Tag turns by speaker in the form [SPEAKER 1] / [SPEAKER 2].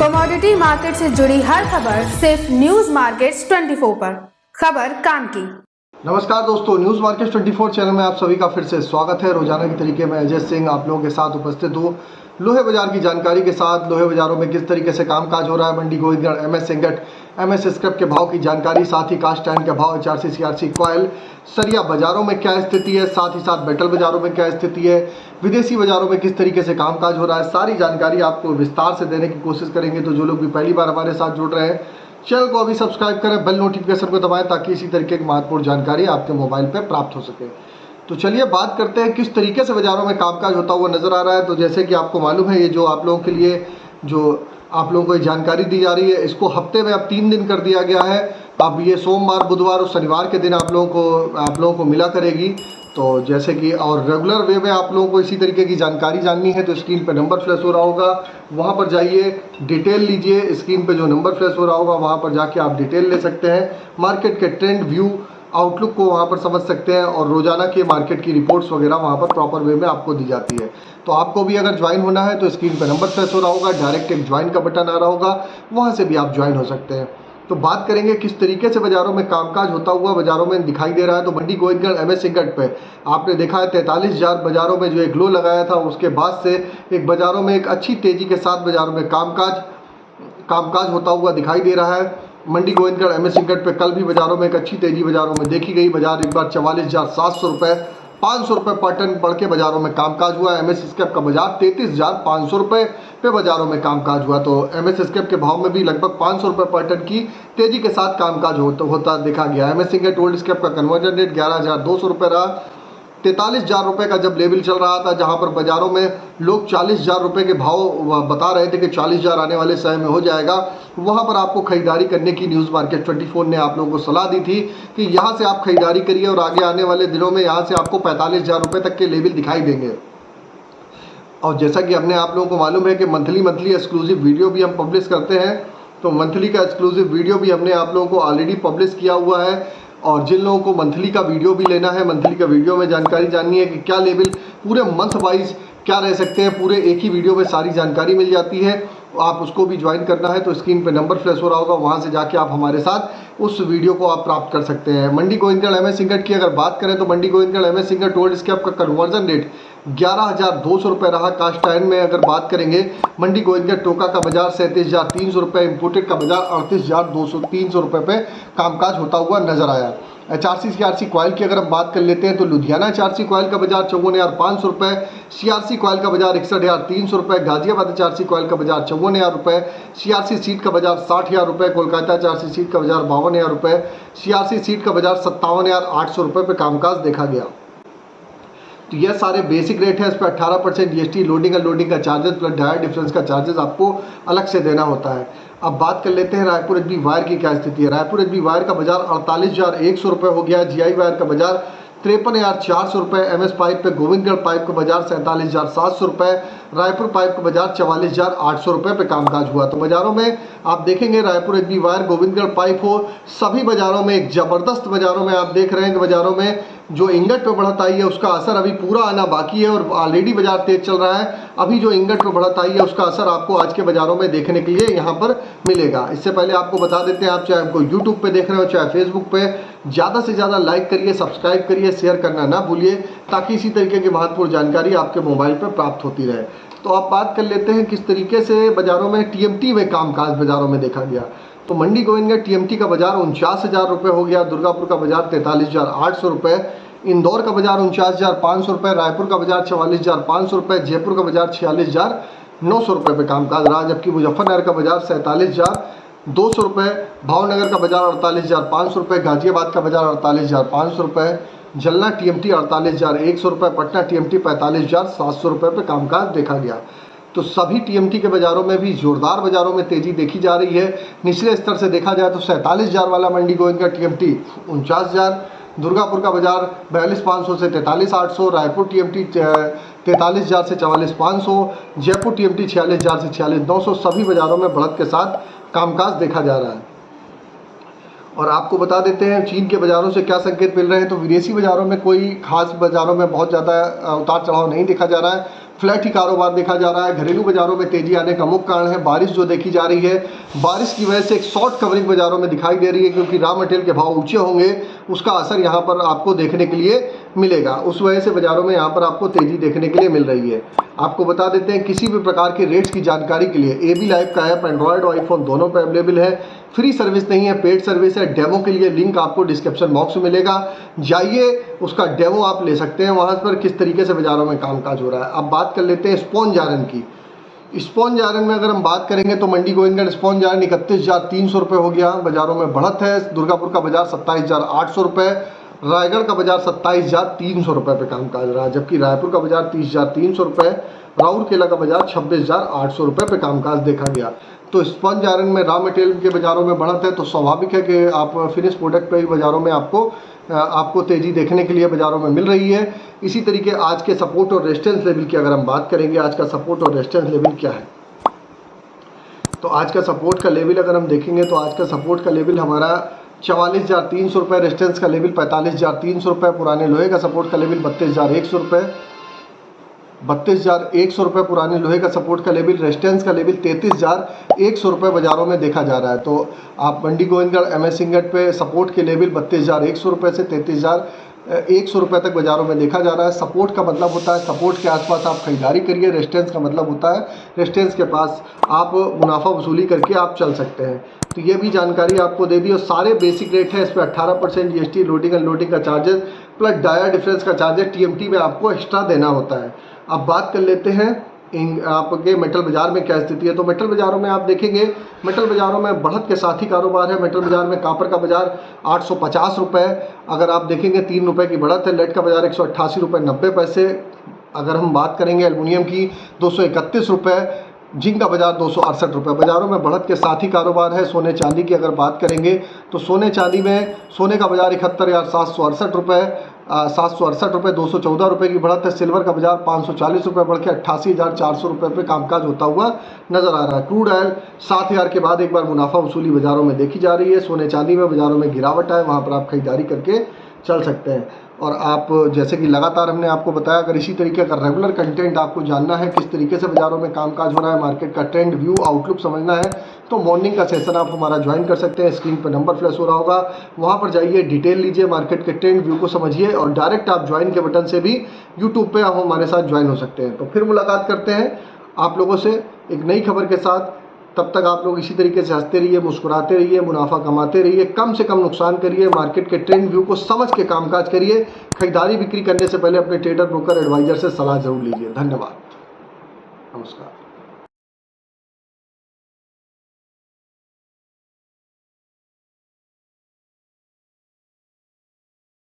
[SPEAKER 1] Commodity market से जुड़ी हर खबर सिर्फ न्यूज मार्केट्स 24 पर। खबर काम की।
[SPEAKER 2] नमस्कार दोस्तों, न्यूज़ मार्केट 24 चैनल में आप सभी का फिर से स्वागत है। रोजाना के तरीके में अजय सिंह आप लोगों के साथ उपस्थित हूँ लोहे बाजार की जानकारी के साथ। लोहे बाजारों में किस तरीके से कामकाज हो रहा है, मंडी गोविंदगढ़, एमएस सिंगट, एमएस स्क्रैप के भाव की जानकारी, साथ ही कास्ट आयरन के भाव, HRC CRC कॉयल, सरिया बाजारों में क्या स्थिति है, साथ ही साथ मेटल बाजारों में क्या स्थिति है, विदेशी बाजारों में किस तरीके से कामकाज हो रहा है, सारी जानकारी आपको विस्तार से देने की कोशिश करेंगे। तो जो लोग भी पहली बार हमारे साथ जुड़ रहे हैं, चैनल को अभी सब्सक्राइब करें, बेल नोटिफिकेशन को दबाएं ताकि इसी तरीके की महत्वपूर्ण जानकारी आपके मोबाइल पर प्राप्त हो सके। तो चलिए बात करते हैं किस तरीके से बाजारों में कामकाज होता हुआ नजर आ रहा है। तो जैसे कि आपको मालूम है, ये जो आप लोगों के लिए जो आप लोगों को जानकारी दी जा रही है, इसको हफ्ते में अब 3 दिन कर दिया गया है। अब ये सोमवार, बुधवार और शनिवार के दिन आप लोगों को मिला करेगी। तो जैसे कि और रेगुलर वे में आप लोगों को इसी तरीके की जानकारी जाननी है तो स्क्रीन पे नंबर फ्लैश हो रहा होगा, वहाँ पर जाइए, डिटेल लीजिए। स्क्रीन पे जो नंबर फ्लैश हो रहा होगा वहाँ पर जाके आप डिटेल ले सकते हैं, मार्केट के ट्रेंड, व्यू, आउटलुक को वहाँ पर समझ सकते हैं और रोजाना के मार्केट की रिपोर्ट्स वगैरह वहाँ पर प्रॉपर वे में आपको दी जाती है। तो आपको भी अगर ज्वाइन होना है तो स्क्रीन पर नंबर फ्लैश हो रहा होगा, डायरेक्ट एक ज्वाइन का बटन आ रहा होगा, वहाँ से भी आप ज्वाइन हो सकते हैं। तो बात करेंगे किस तरीके से बाजारों में कामकाज होता हुआ बाजारों में दिखाई दे रहा है। तो मंडी गोविंदगढ़, एमएस सिंगट पे आपने देखा है 43,000 बाजारों में जो एक लो लगाया था, उसके बाद से एक बाजारों में एक अच्छी तेजी के साथ बाजारों में कामकाज होता हुआ दिखाई दे रहा है। मंडी गोविंदगढ़, एमएस सिंगट पे कल भी बाजारों में एक अच्छी तेजी बाजारों में देखी गई। बाजार एक बार 44,700 रुपये, 500 रुपये पर टन बढ़ के बाजारों में कामकाज हुआ। एमएस स्क्रैप का बाजार 33,500 रुपये पे बाजारों में कामकाज हुआ। तो एमएस स्क्रैप के भाव में भी लगभग 500 रुपये पर टन की तेजी के साथ कामकाज होता देखा गया। एमएस सिंगट ओल्ड स्क्रैप का कन्वर्जन रेट 11,200 रुपये रहा। 43,000 रुपये का जब लेवल चल रहा था, जहां पर बाजारों में लोग 40,000 रुपये के भाव बता रहे थे कि 40,000 आने वाले समय में हो जाएगा, वहां पर आपको खरीदारी करने की न्यूज़ मार्केट 24 ने आप लोगों को सलाह दी थी कि यहां से आप खरीदारी करिए और आगे आने वाले दिनों में यहां से आपको 45,000 रुपये तक के लेवल दिखाई देंगे। और जैसा कि हमने आप लोगों को मालूम है कि मंथली एक्सक्लूसिव वीडियो भी हम पब्लिश करते हैं, तो मंथली का एक्सक्लूसिव वीडियो भी हमने आप लोगों को ऑलरेडी पब्लिश किया हुआ है। और जिन लोगों को मंथली का वीडियो भी लेना है, मंथली का वीडियो में जानकारी जाननी है कि क्या लेवल पूरे मंथ वाइज क्या रह सकते हैं, पूरे एक ही वीडियो में सारी जानकारी मिल जाती है। आप उसको भी ज्वाइन करना है तो स्क्रीन पे नंबर फ्लैश हो रहा होगा, वहाँ से जाके आप हमारे साथ उस वीडियो को आप प्राप्त कर सकते हैं। मंडी गोविंदगढ़, एमएस सिंगट की अगर बात करें तो मंडी गोविंदगढ़, एमएस सिंगट ओल्ड स्क्रैप का कन्वर्जन रेट 11,200 रुपये रहा। कास्ट आयरन में अगर बात करेंगे, मंडी गोविंदगढ़ टोका का बाजार 37,300 रुपये, इंपोर्टेड का बाजार 38,300 रुपये पे कामकाज होता हुआ नजर आया। HRC CRC कॉयल की अगर हम बात कर लेते हैं तो लुधियाना HRC कॉयल का बाजार 54,500 रुपये, CRC कॉयल का बाजार 61,300 रुपये, गाजियाबाद HRC कॉयल का बाजार 54,000 रुपये, CRC सीट का बाजार 60,000 रुपये, कोलकाता HRC सीट का बाजार 52,000 रुपये, CRC सीट का बाजार 57,800 रुपये पे कामकाज देखा गया। तो यह सारे बेसिक रेट है। इस पर 18% GST, लोडिंग अनलोडिंग का चार्जेस प्लस डायर डिफरेंस का चार्जेस आपको अलग से देना होता है। अब बात कर लेते हैं रायपुर HB वायर की क्या स्थिति है। रायपुर HB वायर का बाजार 48,100 रुपये हो गया। GI वायर का बाजार 53,400 रुपये। MS पाइप पे गोविंदगढ़ पाइप का बाजार 47,700 रुपये। रायपुर पाइप का बाजार 44,800 रुपये पे कामकाज हुआ। तो बाजारों में आप देखेंगे Raipur HB wire, Govindgarh pipe हो, सभी बाजारों में एक जबरदस्त बाजारों में आप देख रहे हैं कि बाजारों में जो इंगट पे बढ़त आई है उसका असर अभी पूरा आना बाकी है और ऑलरेडी बाजार तेज चल रहा है। अभी जो इंगट पे बढ़त आई है उसका असर आपको आज के बाजारों में देखने के लिए यहाँ पर मिलेगा। इससे पहले आपको बता देते हैं, आप चाहे हमको यूट्यूब पे देख रहे हो चाहे फेसबुक पे, ज़्यादा से ज़्यादा लाइक करिए, सब्सक्राइब करिए, शेयर करना ना भूलिए ताकि इसी तरीके की महत्वपूर्ण जानकारी आपके मोबाइल पर प्राप्त होती रहे। तो आप बात कर लेते हैं किस तरीके से बाजारों में TMT में कामकाज बाजारों में देखा गया। तो मंडी गोविंदगढ़ TMT का बाजार 49,000 रुपये हो गया। दुर्गापुर का बाजार 43,800 रुपये, इंदौर का बाजार 49,500 रुपये, रायपुर का बाजार 44,500 रुपये, जयपुर का बाजार 46,900 रुपये पे कामकाज रहा। जबकि मुजफ्फरनगर का बाजार 47,200 रुपये, भावनगर का बाजार 48,500 रुपये, गाजियाबाद का बाजार 48,500 रुपये, जलना TMT 48,100 रुपये, पटना TMT 45,700 रुपये पे कामकाज देखा गया। तो सभी TMT के बाजारों में भी जोरदार बाजारों में तेजी देखी जा रही है। निचले स्तर से देखा जाए तो 47,000 वाला मंडी गोविंदगढ़ TMT 49,000, दुर्गापुर का बाजार 42,500 से 43,800, रायपुर TMT 43,000 से 44,500, जयपुर TMT 46,000 से 46,900, सभी बाजारों में बढ़त के साथ कामकाज देखा जा रहा है। और आपको बता देते हैं चीन के बाज़ारों से क्या संकेत मिल रहे हैं। तो विदेशी बाज़ारों में कोई खास बाज़ारों में बहुत ज़्यादा उतार चढ़ाव नहीं देखा जा रहा है। फ्लैट ही कारोबार देखा जा रहा है। घरेलू बाजारों में तेजी आने का मुख्य कारण है बारिश जो देखी जा रही है। बारिश की वजह से एक शॉर्ट कवरिंग बाजारों में दिखाई दे रही है, क्योंकि रॉ मटेरियल के भाव ऊंचे होंगे, उसका असर यहाँ पर आपको देखने के लिए मिलेगा। उस वजह से बाजारों में यहाँ पर आपको तेजी देखने के लिए मिल रही है। आपको बता देते हैं किसी भी प्रकार के रेट्स की जानकारी के लिए AB लाइव का ऐप एंड्रॉयड और आईफोन दोनों पर अवेलेबल है। फ्री सर्विस नहीं है, पेड सर्विस है। डेमो के लिए लिंक आपको डिस्क्रिप्शन बॉक्स में मिलेगा, जाइए उसका डेमो आप ले सकते हैं वहाँ पर किस तरीके से बाजारों में कामकाज हो रहा है। अब बात कर लेते हैं स्पॉन्ज आयरन की। स्पॉन्ज आयरन में अगर हम बात करेंगे तो मंडी गोविंदगढ़ स्पॉन्ज आयरन 31,300 रुपये हो गया, बाजारों में बढ़त है। दुर्गापुर का बाजार 27,800 रुपये, रायगढ़ का बाजार 27,300 रुपये पे कामकाज रहा, जबकि रायपुर का बाजार 30,300 रुपये, राउरकेला का बाजार 26,800 रुपये पे कामकाज देखा गया। तो स्पंज आयरन में रॉ मटेरियल के बाजारों में बढ़त है, तो स्वाभाविक है कि आप फिनिश प्रोडक्ट पे ही बाजारों में आपको तेज़ी देखने के लिए बाजारों में मिल रही है। इसी तरीके आज के सपोर्ट और रेजिस्टेंस लेवल की अगर हम बात करेंगे, आज का सपोर्ट और रेजिस्टेंस लेवल क्या है, तो आज का सपोर्ट का लेवल अगर हम देखेंगे तो आज का सपोर्ट का लेवल हमारा 44,300 रुपये, रेजिस्टेंस का लेवल 45,300 रुपये, पुराने लोहे का सपोर्ट का लेवल 32,100 रुपये, 32,100 रुपये पुराने लोहे का सपोर्ट का लेवल, रेजिस्टेंस का लेवल 33,100 रुपये बाजारों में देखा जा रहा है। तो आप मंडी गोविंदगढ़ MS सिंगट पे सपोर्ट के लेवल 32,100 रुपये से 33,100 रुपये तक बाजारों में देखा जा रहा है। सपोर्ट का मतलब होता है सपोर्ट के आसपास आप खरीदारी करिए, रेजिस्टेंस का मतलब होता है रेजिस्टेंस के पास आप मुनाफा वसूली करके आप चल सकते हैं। तो ये भी जानकारी आपको दे दी, और सारे बेसिक रेट है। इस पर 18% GST, लोडिंग अनलोडिंग का चार्जेस प्लस डायर डिफरेंस का चार्जेस TMT में आपको एक्स्ट्रा देना होता है। अब बात कर लेते हैं आपके मेटल बाजार में क्या स्थिति है। तो मेटल बाजारों में आप देखेंगे, मेटल बाजारों में बढ़त के साथ ही कारोबार है। मेटल बाजार में कापर का बाजार 850 रुपये, अगर आप देखेंगे 3 रुपये की बढ़त है। लेड का बाजार 188 रुपये 90 पैसे। अगर हम बात करेंगे एल्युमिनियम की 231 रुपये, जिंक का बाजार 268 रुपये। बाजारों में बढ़त के साथ ही कारोबार है। सोने चांदी की अगर बात करेंगे तो सोने चांदी में सोने का बाजार 71,768 रुपये, 768 रुपये, 214 रुपये की बढ़त है। सिल्वर का बाजार 540 रुपये बढ़ के 88,400 रुपये पे कामकाज होता हुआ नजर आ रहा है। क्रूड ऑयल 7,000 के बाद एक बार मुनाफा वसूली बाजारों में देखी जा रही है। सोने चांदी में बाजारों में गिरावट है, वहाँ पर आप खरीदारी करके चल सकते हैं। और आप जैसे कि लगातार हमने आपको बताया, अगर इसी तरीके का रेगुलर कंटेंट आपको जानना है, किस तरीके से बाजारों में कामकाज हो रहा है, मार्केट का ट्रेंड व्यू आउटलुक समझना है, तो मॉर्निंग का सेशन आप हमारा ज्वाइन कर सकते हैं। स्क्रीन पर नंबर फ्लैश हो रहा होगा, वहाँ पर जाइए, डिटेल लीजिए, मार्केट के ट्रेंड व्यू को समझिए, और डायरेक्ट आप ज्वाइन के बटन से भी यूट्यूब पर आप हमारे साथ ज्वाइन हो सकते हैं। तो फिर मुलाकात करते हैं आप लोगों से एक नई खबर के साथ। तब तक आप लोग इसी तरीके से हंसते रहिए, मुस्कुराते रहिए, मुनाफा कमाते रहिए, कम से कम नुकसान करिए, मार्केट के ट्रेंड व्यू को समझ के कामकाज करिए। खरीदारी बिक्री करने से पहले अपने ट्रेडर, ब्रोकर, एडवाइजर से सलाह जरूर लीजिए। धन्यवाद, नमस्कार।